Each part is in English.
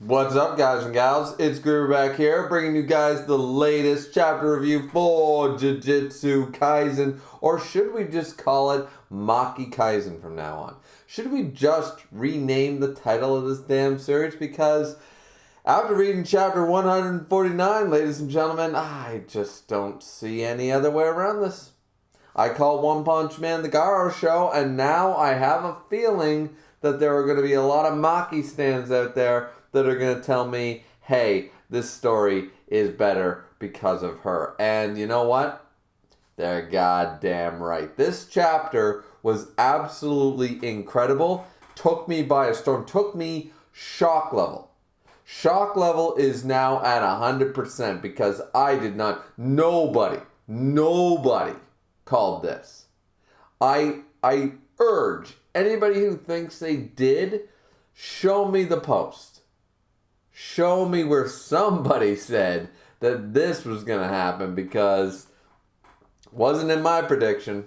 What's up, guys and gals? It's Griever back here, bringing you guys the latest chapter review for Jujustu Kaisen, or should we just call it Maki Kaisen from now on? Should we just rename the title of this damn series? Because after reading chapter 149, ladies and gentlemen, I just don't see any other way around this. I call One Punch Man the Garo Show, and now I have a feeling that there are going to be a lot of Maki stands out there that are going to tell me, hey, this story is better because of her. And you know what? They're goddamn right. This chapter was absolutely incredible. Took me by a storm. Took me shock level. Shock level is now at 100% because I did not, nobody called this. I urge anybody who thinks they did, show me the post. Show me where somebody said that this was going to happen, because it wasn't in my prediction.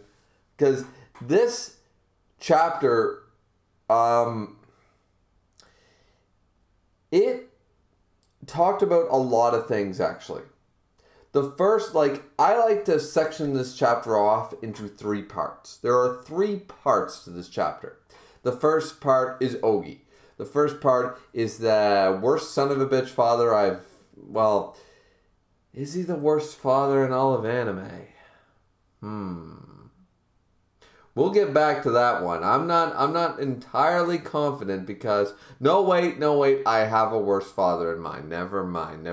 Because this chapter, it talked about a lot of things, actually. The first, I like to section this chapter off into 3 parts. There are 3 parts to this chapter. The first part is Ogi. The first part is the worst son of a bitch father is he the worst father in all of anime? We'll get back to that one. I'm not entirely confident because no wait, I have a worse father in mind. Never mind.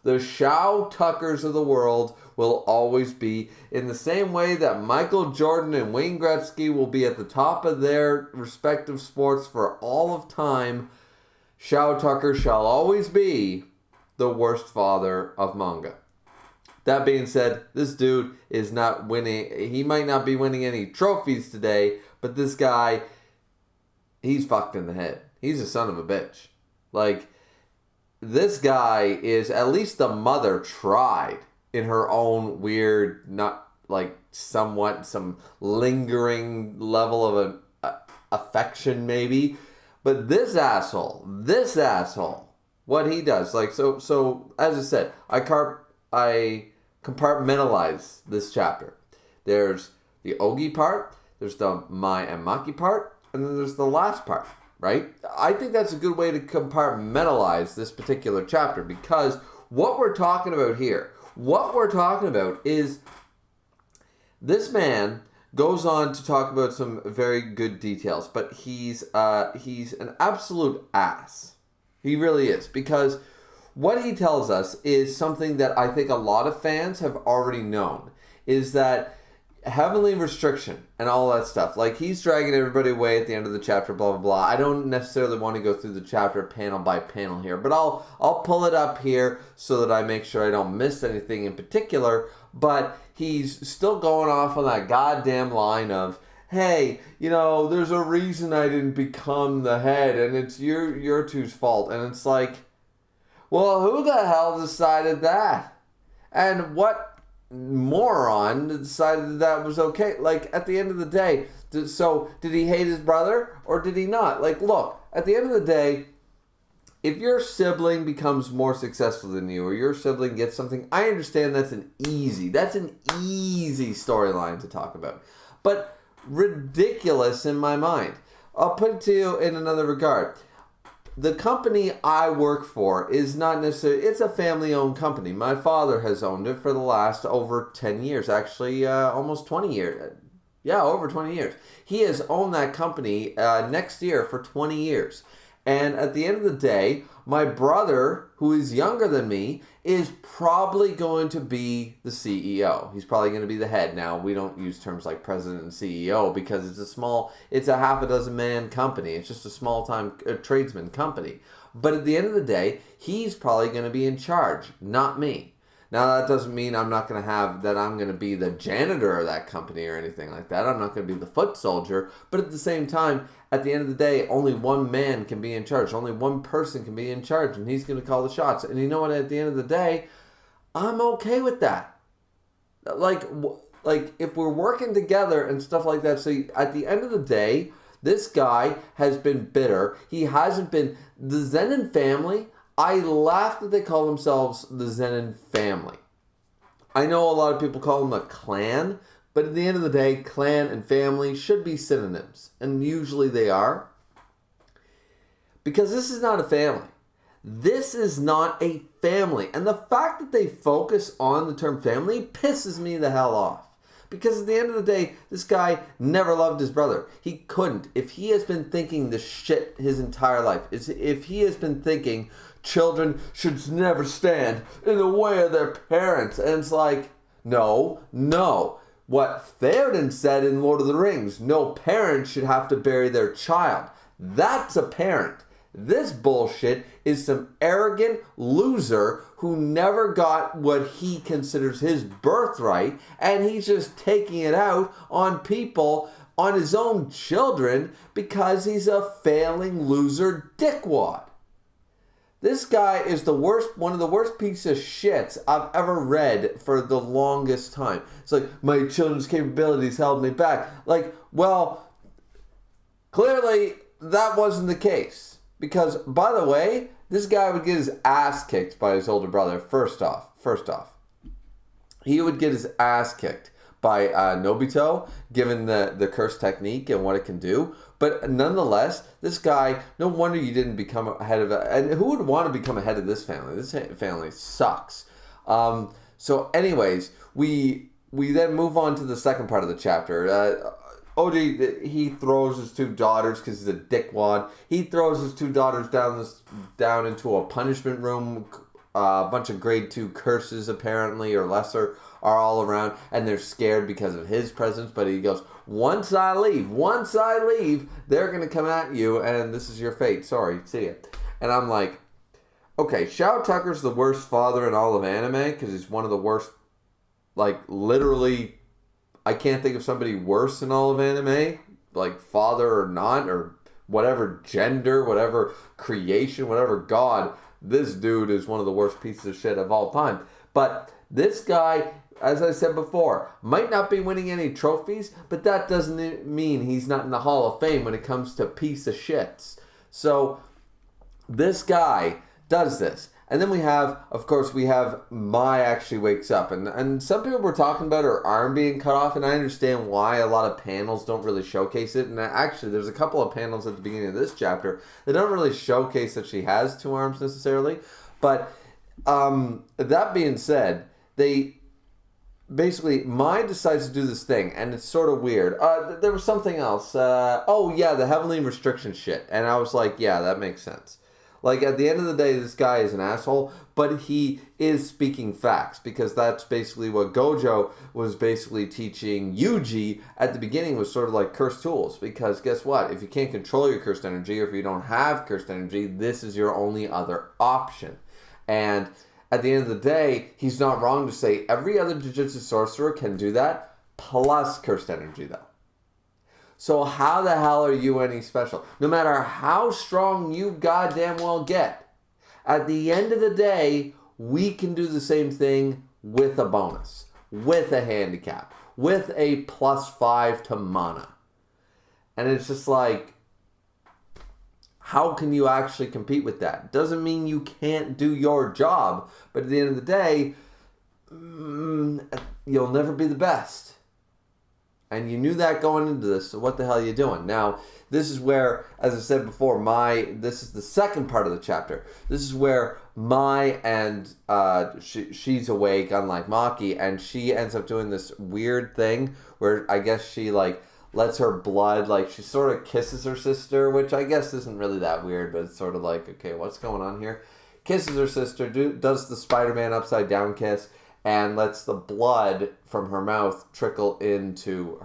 The Shao Tuckers of the world will always be, in the same way that Michael Jordan and Wayne Gretzky will be at the top of their respective sports for all of time. Shao Tucker shall always be the worst father of manga. That being said, this dude is not winning. He might not be winning any trophies today, but this guy, he's fucked in the head. He's a son of a bitch. This guy is, at least the mother tried in her own weird, somewhat some lingering level of affection maybe. But this asshole, what he does, so as I said, I compartmentalize this chapter. There's the Ogi part, there's the Mai and Maki part, and then there's the last part. Right? I think that's a good way to compartmentalize this particular chapter, because what we're talking about here, is this man goes on to talk about some very good details, but he's an absolute ass. He really is, because what he tells us is something that I think a lot of fans have already known, is that heavenly restriction and all that stuff. He's dragging everybody away at the end of the chapter, blah, blah, blah. I don't necessarily want to go through the chapter panel by panel here, but I'll pull it up here so that I make sure I don't miss anything in particular. But he's still going off on that goddamn line of, hey, there's a reason I didn't become the head, and it's your two's fault. And it's like, well, who the hell decided that? And what moron decided that was okay? At the end of the day, did he hate his brother or did he not? Look, at the end of the day, if your sibling becomes more successful than you, or your sibling gets something, I understand that's an easy storyline to talk about, but ridiculous in my mind. I'll put it to you in another regard. The company I work for is not necessarily, it's a family-owned company. My father has owned it for the last over 10 years, actually almost 20 years. Yeah, over 20 years. He has owned that company next year for 20 years. And at the end of the day, my brother, who is younger than me, is probably going to be the CEO. He's probably going to be the head. Now, we don't use terms like president and CEO because it's a half a dozen man company. It's just a small-time tradesman company. But at the end of the day, he's probably going to be in charge, not me. Now, that doesn't mean I'm going to be the janitor of that company or anything like that. I'm not going to be the foot soldier. But at the same time, at the end of the day, only one man can be in charge. Only one person can be in charge, and he's going to call the shots. And you know what? At the end of the day, I'm okay with that. If we're working together and stuff like that. So at the end of the day, This guy has been bitter. He hasn't been... The Zenin family, I laugh that they call themselves the Zenin family. I know a lot of people call them a clan, but at the end of the day, clan and family should be synonyms. And usually they are. Because this is not a family. This is not a family. And the fact that they focus on the term family pisses me the hell off. Because at the end of the day, this guy never loved his brother. He couldn't. If he has been thinking this shit his entire life, if he has been thinking children should never stand in the way of their parents, and it's like, no. What Theoden said in Lord of the Rings, no parent should have to bury their child. That's a parent. This bullshit is some arrogant loser who never got what he considers his birthright, and he's just taking it out on people, on his own children, because he's a failing loser dickwad. This guy is the worst, one of the worst piece of shits I've ever read for the longest time. It's like, my children's capabilities held me back. Like, well, clearly that wasn't the case. Because, by the way, this guy would get his ass kicked by his older brother. First off. He would get his ass kicked by Nobito, given the curse technique and what it can do. But nonetheless, this guy, no wonder you didn't become a head of it. And who would want to become a head of this family? This family sucks. So anyways, we then move on to the second part of the chapter. OG, he throws his two daughters, because he's a dickwad. He throws his two daughters down into a punishment room. A bunch of grade 2 curses, apparently, or lesser, are all around. And they're scared because of his presence. But he goes, once I leave, they're going to come at you. And this is your fate. Sorry, see ya. And I'm like, okay, Shao Tucker's the worst father in all of anime. Because he's one of the worst, like, literally... I can't think of somebody worse in all of anime, like father or not, or whatever gender, whatever creation, whatever god. This dude is one of the worst pieces of shit of all time. But this guy, as I said before, might not be winning any trophies, but that doesn't mean he's not in the Hall of Fame when it comes to piece of shits. So this guy does this. And then we have Mai actually wakes up. And some people were talking about her arm being cut off, and I understand why a lot of panels don't really showcase it. And actually, there's a couple of panels at the beginning of this chapter that don't really showcase that she has two arms necessarily. But that being said, Mai decides to do this thing, and it's sort of weird. There was something else. The heavenly restriction shit. And I was like, yeah, that makes sense. Like, at the end of the day, this guy is an asshole, but he is speaking facts, because that's basically what Gojo was basically teaching Yuji at the beginning, was sort of like cursed tools. Because guess what? If you can't control your cursed energy, or if you don't have cursed energy, this is your only other option. And at the end of the day, he's not wrong to say every other Jujutsu sorcerer can do that, plus cursed energy, though. So how the hell are you any special? No matter how strong you goddamn well get, at the end of the day, we can do the same thing with a bonus, with a handicap, with a +5 to mana. And it's just like, how can you actually compete with that? Doesn't mean you can't do your job, but at the end of the day, you'll never be the best. And you knew that going into this, so what the hell are you doing? Now, this is where, as I said before, this is the second part of the chapter. This is where Mai and she's awake, unlike Maki, and she ends up doing this weird thing where I guess she, like, lets her blood, like, she sort of kisses her sister, which I guess isn't really that weird, but it's sort of like, okay, what's going on here? Kisses her sister, does the Spider-Man upside down kiss, and lets the blood from her mouth trickle into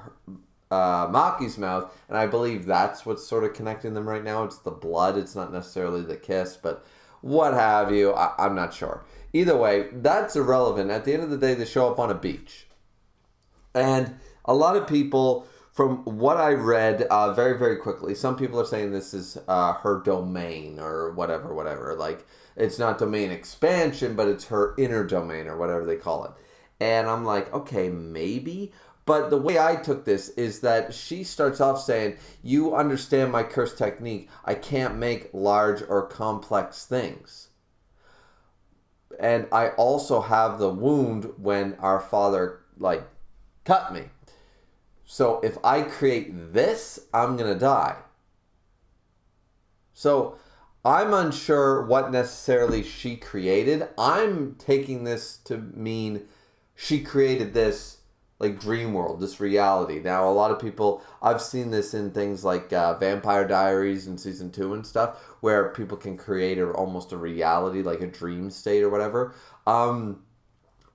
Maki's mouth. And I believe that's what's sort of connecting them right now. It's the blood. It's not necessarily the kiss, but what have you. I'm not sure. Either way, that's irrelevant. At the end of the day, they show up on a beach. And a lot of people, from what I read very, very quickly, some people are saying this is her domain or whatever. Like, it's not domain expansion, but it's her inner domain or whatever they call it. And I'm like, okay, maybe. But the way I took this is that she starts off saying, you understand my curse technique. I can't make large or complex things. And I also have the wound when our father, cut me. So if I create this, I'm going to die. So I'm unsure what necessarily she created. I'm taking this to mean she created this dream world, this reality. Now, a lot of people, I've seen this in things like Vampire Diaries in season 2 and stuff, where people can create almost a reality, like a dream state or whatever. I'm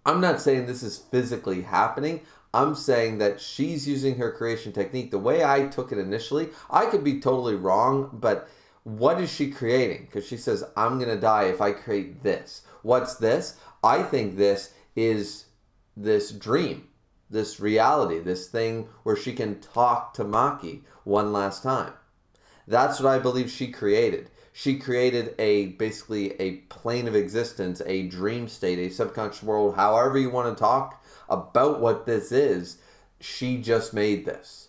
not saying this is physically happening. I'm saying that she's using her creation technique. The way I took it initially, I could be totally wrong, but what is she creating? Because she says, I'm going to die if I create this. What's this? I think this is this dream, this reality, this thing where she can talk to Maki one last time. That's what I believe she created. She created basically a plane of existence, a dream state, a subconscious world, however you want to talk about what this is. She just made this.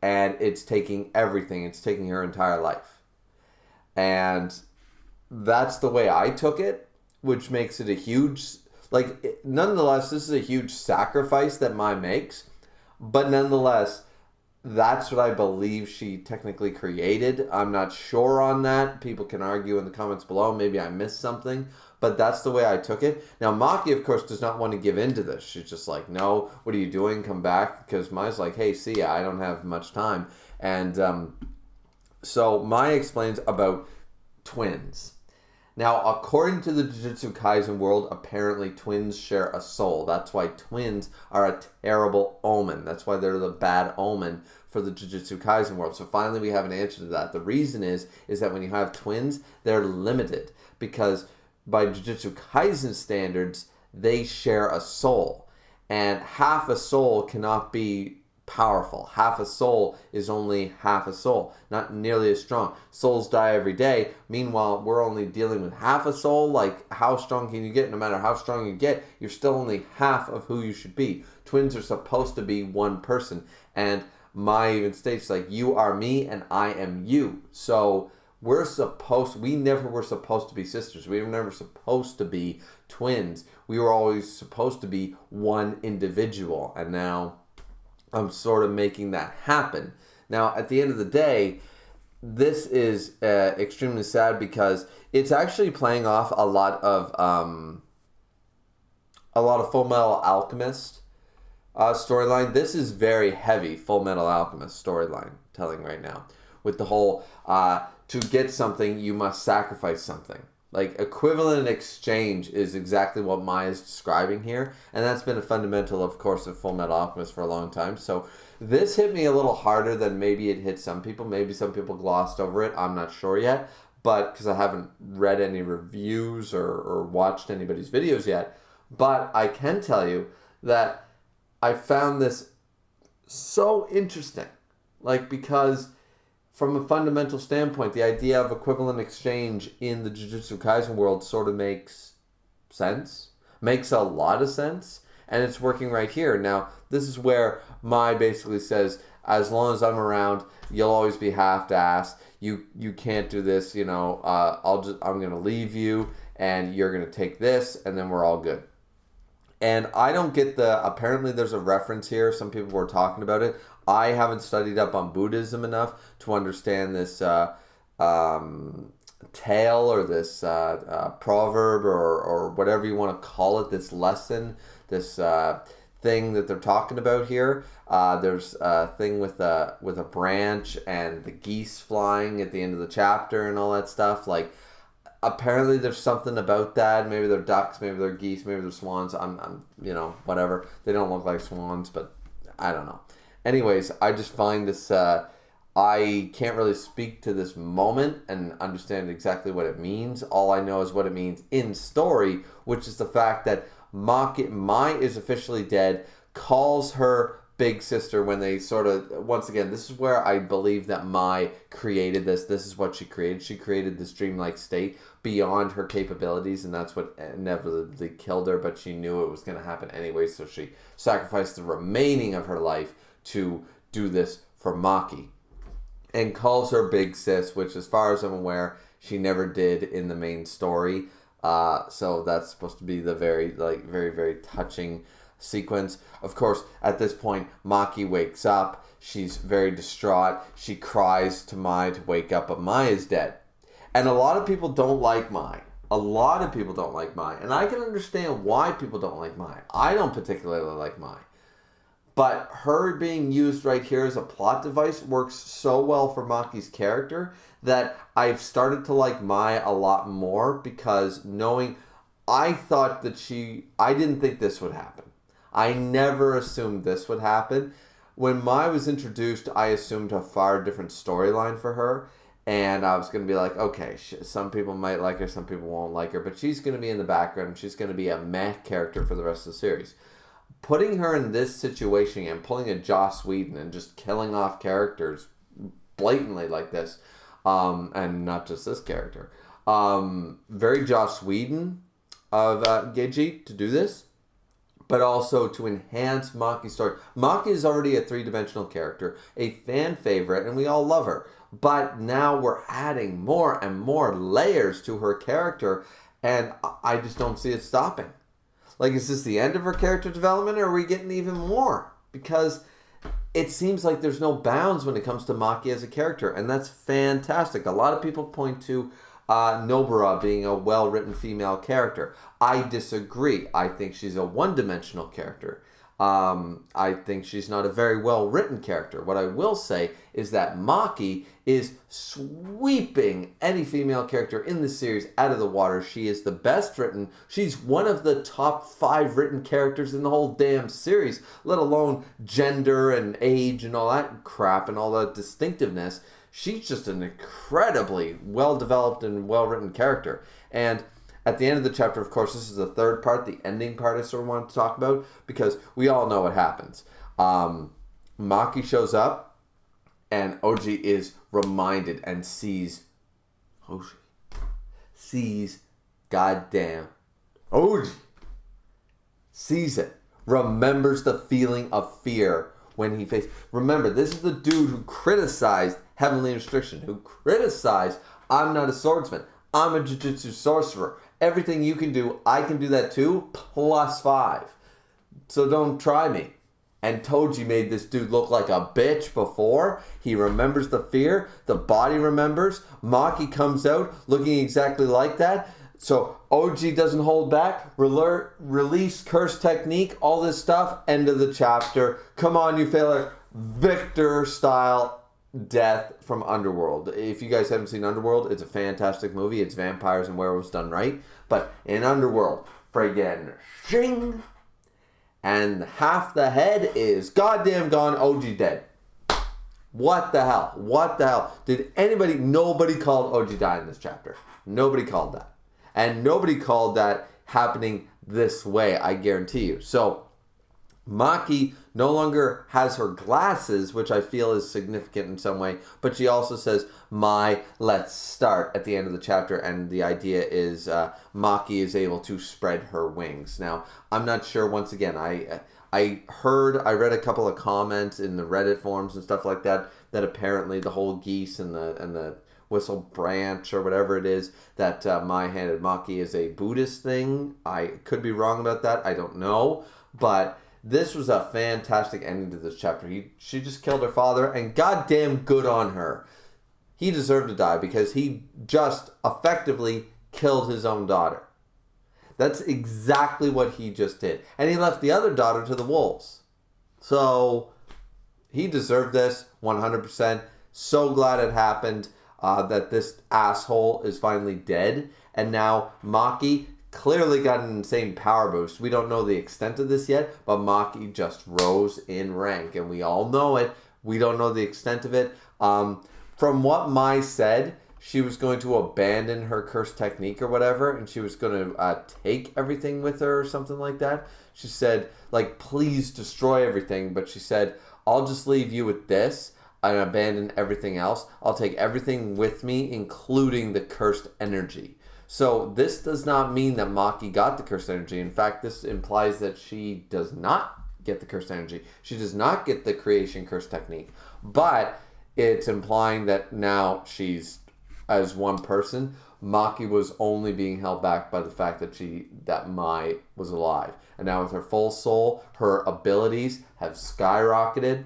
And it's taking everything. It's taking her entire life. And that's the way I took it, which makes it a huge, nonetheless, this is a huge sacrifice that Mai makes. But nonetheless, that's what I believe she technically created. I'm not sure on that. People can argue in the comments below. Maybe I missed something. But that's the way I took it. Now, Maki, of course, does not want to give in to this. She's just like, no, what are you doing? Come back. Because Mai's like, hey, see ya. I don't have much time. And so Mai explains about twins. Now, according to the Jujutsu Kaisen world, apparently twins share a soul. That's why twins are a terrible omen. That's why they're the bad omen for the Jujutsu Kaisen world. So finally we have an answer to that. The reason is that when you have twins, they're limited. Because by Jujutsu Kaisen standards, they share a soul. And half a soul cannot be powerful. Half a soul is only half a soul, not nearly as strong. Souls die every day. Meanwhile, we're only dealing with half a soul. Like, how strong can you get? No matter how strong you get, you're still only half of who you should be. Twins are supposed to be one person. And Mai even states, you are me and I am you. So we never were supposed to be sisters. We were never supposed to be twins. We were always supposed to be one individual. And now I'm sort of making that happen. Now, at the end of the day, this is extremely sad because it's actually playing off a lot of Full Metal Alchemist storyline. This is very heavy Full Metal Alchemist storyline telling right now, with the whole to get something you must sacrifice something. Equivalent exchange is exactly what Mai is describing here. And that's been a fundamental, of course, of Full Metal Alchemist for a long time. So this hit me a little harder than maybe it hit some people. Maybe some people glossed over it. I'm not sure yet. But because I haven't read any reviews or watched anybody's videos yet. But I can tell you that I found this so interesting. Because from a fundamental standpoint, the idea of equivalent exchange in the Jujutsu Kaisen world sort of makes sense. Makes a lot of sense. And it's working right here. Now, this is where Mai basically says, as long as I'm around, you'll always be half-assed. You can't do this, I'm going to leave you, and you're going to take this, and then we're all good. And I don't get apparently there's a reference here. Some people were talking about it. I haven't studied up on Buddhism enough to understand this tale or this proverb or whatever you want to call it, this lesson, this thing that they're talking about here. There's a thing with a branch and the geese flying at the end of the chapter and all that stuff. Apparently there's something about that. Maybe they're ducks, maybe they're geese, maybe they're swans. I'm whatever. They don't look like swans, but I don't know. Anyways, I just find this, I can't really speak to this moment and understand exactly what it means. All I know is what it means in story, which is the fact that Mai is officially dead, calls her big sister when they sort of, once again, this is where I believe that Mai created this. This is what she created. She created this dreamlike state beyond her capabilities, and that's what inevitably killed her, but she knew it was going to happen anyway, so she sacrificed the remaining of her life to do this for Maki. And calls her big sis, which as far as I'm aware, she never did in the main story. So that's supposed to be the very, very touching sequence. Of course, at this point, Maki wakes up. She's very distraught. She cries to Mai to wake up, but Mai is dead. And a lot of people don't like Mai. A lot of people don't like Mai. And I can understand why people don't like Mai. I don't particularly like Mai. But her being used right here as a plot device works so well for Maki's character that I've started to like Mai a lot more, because knowing, I didn't think this would happen. I never assumed this would happen. When Mai was introduced, I assumed a far different storyline for her. And I was going to be like, okay, some people might like her, some people won't like her, but she's going to be in the background. She's going to be a meh character for the rest of the series. Putting her in this situation and pulling a Joss Whedon and just killing off characters blatantly like this, and not just this character, very Joss Whedon of Geiji to do this, but also to enhance Maki's story. Maki is already a three-dimensional character, a fan favorite, and we all love her. But now we're adding more and more layers to her character, and I just don't see it stopping. Like, is this the end of her character development, or are we getting even more? Because it seems like there's no bounds when it comes to Maki as a character, and that's fantastic. A lot of people point to Nobara being a well-written female character. I disagree. I think she's a one-dimensional character. I think she's not a very well-written character. What I will say is that Maki is sweeping any female character in the series out of the water. She is the best written. She's one of the top 5 written characters in the whole damn series, let alone gender and age and all that crap and all that distinctiveness. She's just an incredibly well-developed and well-written character. And at the end of the chapter, of course, this is the third part, the ending part I sort of want to talk about, because we all know what happens. Maki shows up, and Oji is reminded and sees goddamn Oji. Sees it. Remembers the feeling of fear when he faced. Remember, this is the dude who criticized Heavenly Restriction, who criticized, I'm not a swordsman, I'm a Jujutsu sorcerer. Everything you can do, I can do that too, +5. So don't try me. And Toji made this dude look like a bitch before. He remembers the fear. The body remembers. Maki comes out looking exactly like that. So OG doesn't hold back. Release curse technique. All this stuff. End of the chapter. Come on, you failure. Victor style death from Underworld. If you guys haven't seen Underworld, it's a fantastic movie. It's vampires and werewolves done right. But in Underworld, friggin' shing, and half the head is goddamn gone. OG dead. What the hell? What the hell? Nobody called OG die in this chapter. Nobody called that. And nobody called that happening this way, I guarantee you. So Maki no longer has her glasses, which I feel is significant in some way, but she also says, let's start at the end of the chapter, and the idea is Maki is able to spread her wings. Now, I'm not sure, once again, I read a couple of comments in the Reddit forums and stuff like that, that apparently the whole geese and the whistle branch or whatever it is that Mai handed Maki is a Buddhist thing. I could be wrong about that, I don't know, but this was a fantastic ending to this chapter. She just killed her father, and goddamn good on her. He deserved to die because he just effectively killed his own daughter. That's exactly what he just did. And he left the other daughter to the wolves. So he deserved this 100%. So glad it happened, that this asshole is finally dead. And now Maki clearly got an insane power boost. We don't know the extent of this yet, but Maki just rose in rank, and we all know it. We don't know the extent of it. From what Mai said, she was going to abandon her curse technique or whatever, and she was going to take everything with her or something like that. She said, like, please destroy everything. But she said, I'll just leave you with this and abandon everything else. I'll take everything with me, including the cursed energy. So this does not mean that Maki got the cursed energy. In fact, this implies that she does not get the cursed energy. She does not get the creation curse technique. But it's implying that now she's, as one person, Maki was only being held back by the fact that Mai was alive. And now with her full soul, her abilities have skyrocketed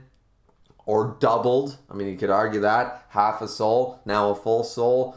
or doubled. I mean, you could argue that. Half a soul, now a full soul.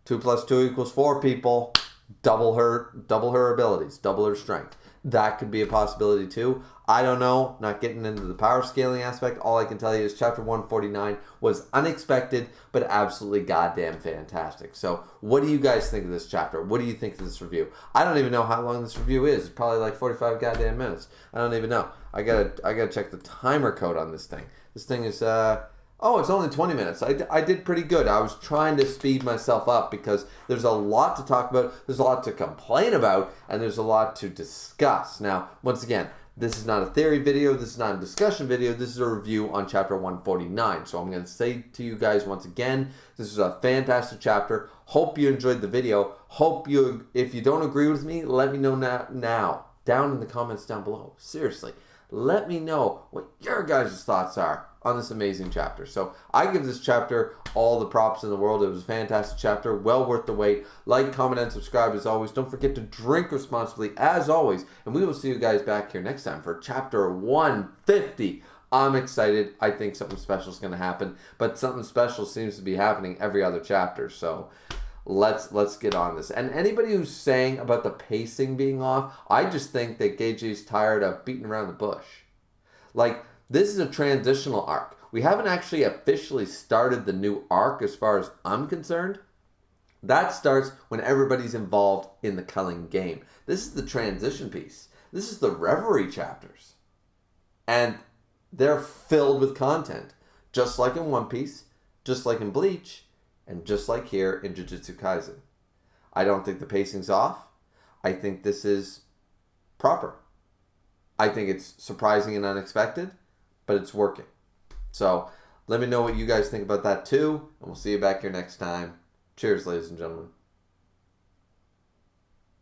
2 + 2 = 4, people. Double her abilities, double her strength. That could be a possibility too. I don't know, not getting into the power scaling aspect. All I can tell you is chapter 149 was unexpected, but absolutely goddamn fantastic. So what do you guys think of this chapter? What do you think of this review? I don't even know how long this review is. It's probably like 45 goddamn minutes. I don't even know. I gotta check the timer code on this thing. This thing is, oh, it's only 20 minutes. I did pretty good. I was trying to speed myself up because there's a lot to talk about, there's a lot to complain about, and there's a lot to discuss. Now, once again, this is not a theory video, this is not a discussion video, this is a review on chapter 149. So I'm going to say to you guys once again, this is a fantastic chapter. Hope you enjoyed the video. If you don't agree with me, let me know now, down in the comments down below. Seriously, let me know what your guys' thoughts are on this amazing chapter. So I give this chapter all the props in the world. It was a fantastic chapter, well worth the wait. Like, comment, and subscribe as always. Don't forget to drink responsibly as always. And we will see you guys back here next time for chapter 150. I'm excited. I think something special is going to happen. But something special seems to be happening every other chapter. So let's get on this. And anybody who's saying about the pacing being off, I just think that Geiji's tired of beating around the bush. Like, this is a transitional arc. We haven't actually officially started the new arc as far as I'm concerned. That starts when everybody's involved in the culling game. This is the transition piece. This is the reverie chapters. And they're filled with content. Just like in One Piece, just like in Bleach, and just like here in Jujutsu Kaisen. I don't think the pacing's off. I think this is proper. I think it's surprising and unexpected, but it's working. So let me know what you guys think about that too, and we'll see you back here next time. Cheers, ladies and gentlemen.